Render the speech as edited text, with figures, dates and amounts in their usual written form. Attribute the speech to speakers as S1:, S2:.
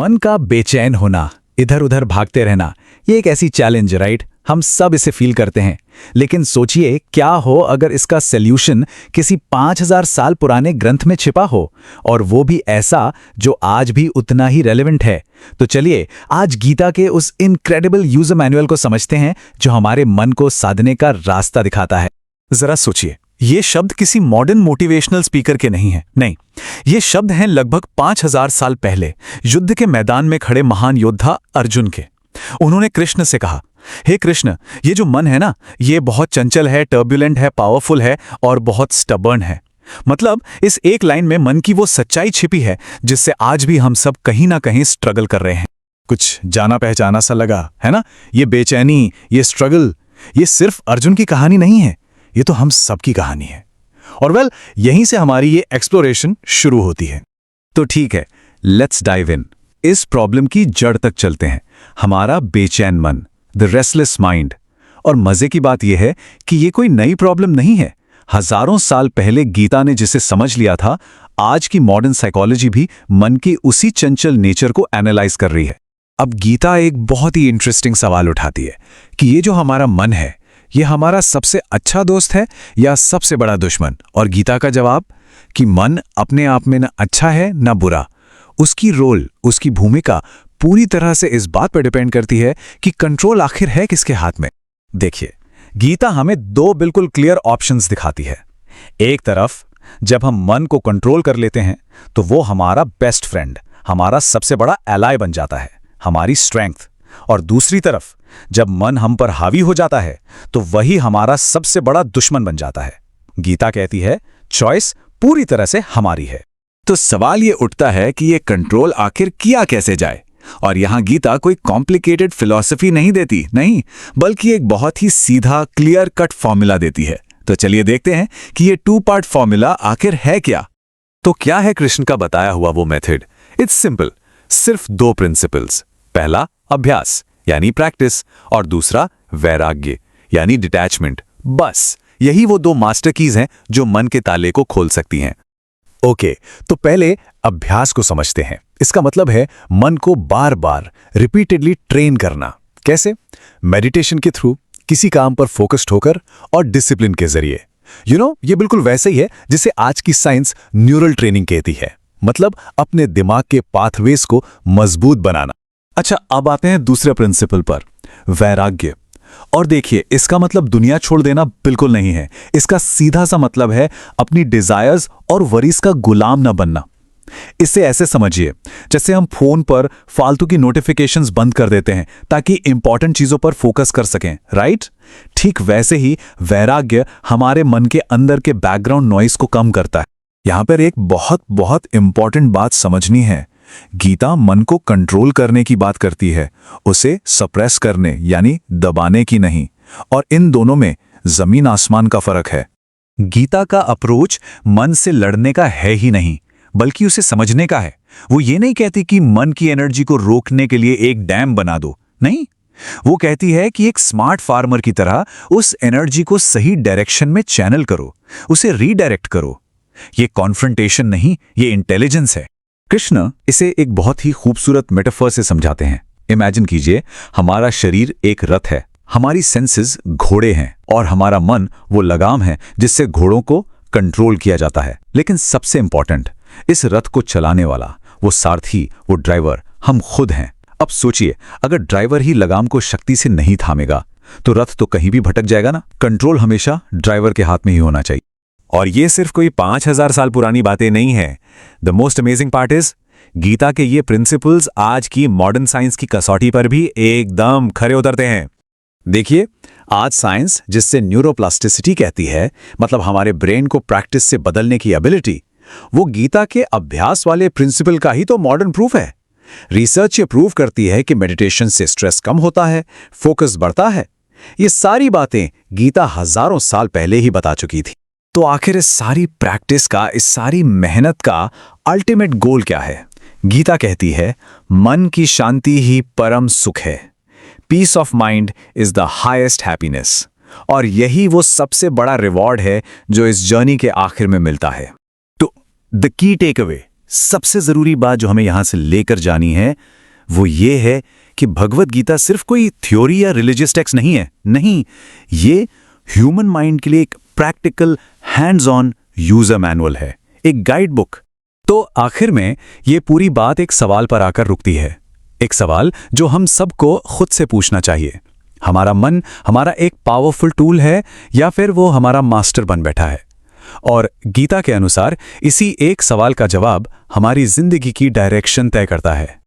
S1: मन का बेचैन होना, इधर उधर भागते रहना, ये एक ऐसी चैलेंज, राइट? हम सब इसे फील करते हैं। लेकिन सोचिए, क्या हो अगर इसका सॉल्यूशन किसी 5000 साल पुराने ग्रंथ में छिपा हो, और वो भी ऐसा जो आज भी उतना ही रेलेवेंट है। तो चलिए आज गीता के उस इनक्रेडिबल यूजर मैनुअल को समझते हैं जो हमारे मन को साधने का रास्ता दिखाता है।
S2: जरा सोचिए, ये शब्द किसी मॉडर्न मोटिवेशनल स्पीकर के नहीं है। नहीं, ये शब्द हैं लगभग 5000 साल पहले युद्ध के मैदान में खड़े महान योद्धा अर्जुन के। उन्होंने कृष्ण से कहा, हे कृष्ण, ये जो मन है ना, ये बहुत चंचल है, टर्बुलेंट है, पावरफुल है और बहुत स्टबर्न है। मतलब इस एक लाइन में मन की वो सच्चाई छिपी है जिससे आज भी हम सब कहीं ना कहीं स्ट्रगल कर रहे हैं। कुछ जाना पहचाना सा लगा, है ना? ये बेचैनी, ये स्ट्रगल, ये सिर्फ अर्जुन की कहानी नहीं है, ये तो हम सबकी कहानी है। और वेल, यहीं से हमारी ये एक्सप्लोरेशन शुरू होती है। तो ठीक है, लेट्स डाइव इन। इस प्रॉब्लम की जड़ तक चलते हैं, हमारा बेचैन मन, द रेस्टलेस माइंड। और मजे की बात यह है कि ये कोई नई प्रॉब्लम नहीं है। हजारों साल पहले गीता ने जिसे समझ लिया था, आज की मॉडर्न साइकोलॉजी भी मन की उसी चंचल नेचर को एनालाइज कर रही है। अब गीता एक बहुत ही इंटरेस्टिंग सवाल उठाती है कि ये जो हमारा मन है, ये हमारा सबसे अच्छा दोस्त है या सबसे बड़ा दुश्मन? और गीता का जवाब कि मन अपने आप में न अच्छा है न बुरा। उसकी रोल, उसकी भूमिका पूरी तरह से इस बात पर डिपेंड करती है कि कंट्रोल आखिर है किसके हाथ में। देखिए, गीता हमें दो बिल्कुल क्लियर ऑप्शंस दिखाती है। एक तरफ जब हम मन को कंट्रोल कर लेते हैं तो वो हमारा बेस्ट फ्रेंड, हमारा सबसे बड़ा एलाय बन जाता है, हमारी स्ट्रेंथ। और दूसरी तरफ जब मन हम पर हावी हो जाता है तो वही हमारा सबसे बड़ा दुश्मन बन जाता है। गीता कहती है, चॉइस पूरी तरह से हमारी है। तो सवाल ये उठता है कि ये कंट्रोल आखिर किया कैसे जाए? और यहां गीता कोई कॉम्प्लिकेटेड फिलॉसफी नहीं देती, नहीं, बल्कि एक बहुत ही सीधा क्लियर कट फॉर्मूला देती है। तो चलिए देखते हैं कि ये 2 पार्ट फॉर्मूला आखिर है क्या। तो क्या है कृष्ण का बताया हुआ वो मेथड? इट्स सिंपल, सिर्फ 2 प्रिंसिपल्स। पहला अभ्यास यानी प्रैक्टिस, और दूसरा वैराग्य यानी डिटैचमेंट। बस यही वो 2 मास्टर कीज हैं जो मन के ताले को खोल सकती हैं। ओके, तो पहले अभ्यास को समझते हैं। इसका मतलब है मन को बार बार रिपीटेडली ट्रेन करना। कैसे? मेडिटेशन के थ्रू, किसी काम पर फोकस्ड होकर और डिसिप्लिन के जरिए। ये बिल्कुल वैसे ही है जिसे आज की साइंस न्यूरल ट्रेनिंग कहती है। मतलब अपने दिमाग के पाथवेज को मजबूत बनाना। अच्छा, अब आते हैं दूसरे प्रिंसिपल पर, वैराग्य। और देखिए, इसका मतलब दुनिया छोड़ देना बिल्कुल नहीं है। इसका सीधा सा मतलब है अपनी डिजायर्स और वरीज का गुलाम न बनना। इसे ऐसे समझिए जैसे हम फोन पर फालतू की नोटिफिकेशंस बंद कर देते हैं ताकि इंपॉर्टेंट चीजों पर फोकस कर सकें, राइट? ठीक वैसे ही वैराग्य हमारे मन के अंदर के बैकग्राउंड नॉइस को कम करता है। यहां पर एक बहुत बहुत इंपॉर्टेंट बात समझनी है। गीता मन को कंट्रोल करने की बात करती है, उसे सप्रेस करने यानी दबाने की नहीं। और इन दोनों में जमीन आसमान का फर्क है। गीता का अप्रोच मन से लड़ने का है ही नहीं, बल्कि उसे समझने का है। वो ये नहीं कहती कि मन की एनर्जी को रोकने के लिए एक डैम बना दो, नहीं। वो कहती है कि एक स्मार्ट फार्मर की तरह उस एनर्जी को सही डायरेक्शन में चैनल करो, उसे रीडायरेक्ट करो। ये कॉन्फ्रंटेशन नहीं, ये इंटेलिजेंस है। कृष्ण इसे एक बहुत ही खूबसूरत मेटाफर से समझाते हैं। इमेजिन कीजिए, हमारा शरीर एक रथ है, हमारी सेंसेस घोड़े हैं और हमारा मन वो लगाम है जिससे घोड़ों को कंट्रोल किया जाता है। लेकिन सबसे इंपॉर्टेंट, इस रथ को चलाने वाला, वो सारथी, वो ड्राइवर हम खुद हैं। अब सोचिए, अगर ड्राइवर ही लगाम को शक्ति से नहीं थामेगा तो रथ तो कहीं भी भटक जाएगा ना। कंट्रोल हमेशा ड्राइवर के हाथ में ही होना चाहिए। और ये सिर्फ कोई 5000 साल पुरानी बातें नहीं है। The most amazing part is, Gita के ये प्रिंसिपल्स आज की मॉडर्न साइंस की कसौटी पर भी एकदम खरे उतरते हैं। देखिए, आज साइंस जिससे न्यूरोप्लास्टिसिटी कहती है, मतलब हमारे ब्रेन को प्रैक्टिस से बदलने की एबिलिटी, वो गीता के अभ्यास वाले प्रिंसिपल का ही तो मॉडर्न प्रूफ है। रिसर्च ये प्रूव करती है कि मेडिटेशन से स्ट्रेस कम होता है, फोकस बढ़ता है। ये सारी बातें गीता हजारों साल पहले ही बता चुकी थी। तो आखिर इस सारी प्रैक्टिस का, इस सारी मेहनत का अल्टीमेट गोल क्या है? गीता कहती है, मन की शांति ही परम सुख है। Peace of mind is the highest happiness. और यही वो सबसे बड़ा रिवॉर्ड है जो इस जर्नी के आखिर में मिलता है। तो द की टेक अवे सबसे जरूरी बात जो हमें यहां से लेकर जानी है वो ये है कि भगवत गीता सिर्फ कोई थ्योरी या रिलीजियस टेक्स्ट नहीं है। नहीं, ये ह्यूमन माइंड के लिए एक practical hands on user manual है, एक गाइड बुक।
S1: तो आखिर में ये पूरी बात एक सवाल पर आकर रुकती है, एक सवाल जो हम सबको खुद से पूछना चाहिए। हमारा मन हमारा एक पावरफुल टूल है या फिर वो हमारा मास्टर बन बैठा है? और गीता के अनुसार इसी एक सवाल का जवाब हमारी जिंदगी की डायरेक्शन तय करता है।